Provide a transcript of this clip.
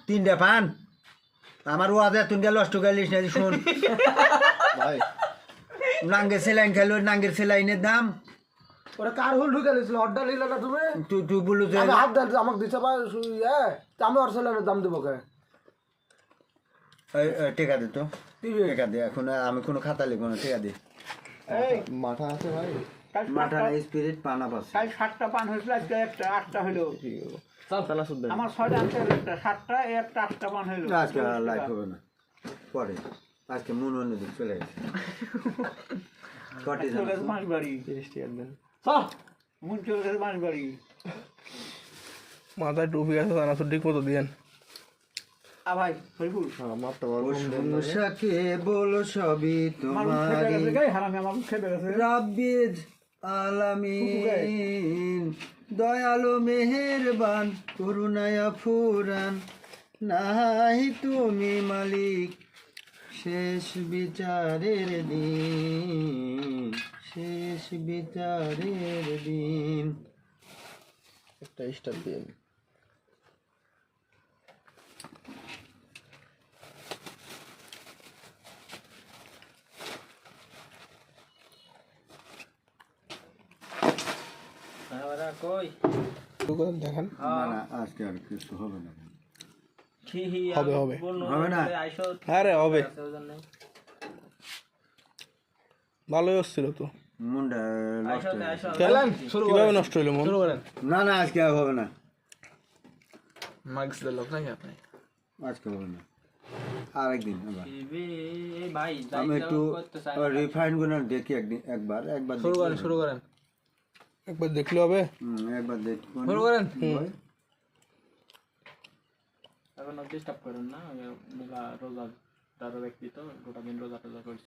তিনটা পান আমার ওয়াজে তুই গেল নষ্ট গেলিস না শুন ভাই নাঙ্গের সেলাইন খেলো নাঙ্গের সেলাইনের দাম ওরা কার হোল ঢুকে গেছিল অর্ডার নিল না তুমি তুই তুই বলু যে আমি হাত দেন আমাকে দিতে পার আমি ওর সেলাইনের দাম দেবো কে টেকা দে তো টেকা দে এখন আমি কোনো খাতা লিখবো না টেকা দে মাথা আছে ভাই মাথা স্পিরিট পানা পাচ্ছে কাল 7টা পান হয়েছিল আজকে একটা 8টা হলো চালা শুদ্ধ আমার 6টা আনতে একটা 7টা একটা 8টা পান হলো আজকে লাইফ হবে না পরে আজকে মন অন্য দিক চলে গেছে কটি চলে গেছে মাস বাড়ি 30 টাকা দেন মন চলে গেছে মাস বাড়ি মাথায় টুপি আছে জানা ঠিক মতো দিয়েন ভাই হরিপুর মাত্র সমস্যাকে বলো সবই তোমারই হারামি আমার খেপে গেছে রাব্বিজ আলামিন দয়ালু মেহেরবান করুণায়া ফুরান নাই তুমি মালিক শেষ বিচারের দিন শেষ বিচারের দিন একটা স্টার দিন দেখেন না না আজকে আর কিছু হবে না হবে হবে হবে না আরে হবে ভালোই হচ্ছিল তো মুন্ডা নষ্ট হয়ে গেছে। কিভাবে নষ্ট হইলো মন না না আজকে আর হবে না মাস্ক দিল নাকি আপনি আজকে হবে না আরেকদিন আবার আমি একটু রিফাইন গুলো দেখি একবার শুরু করেন একবার দেখলে হবে একবার দেখি শুরু করেন এখন ডিস্টার্ব করেন না রোজা ব্যক্তি তো গোটা দিন রোজা টোজা করছে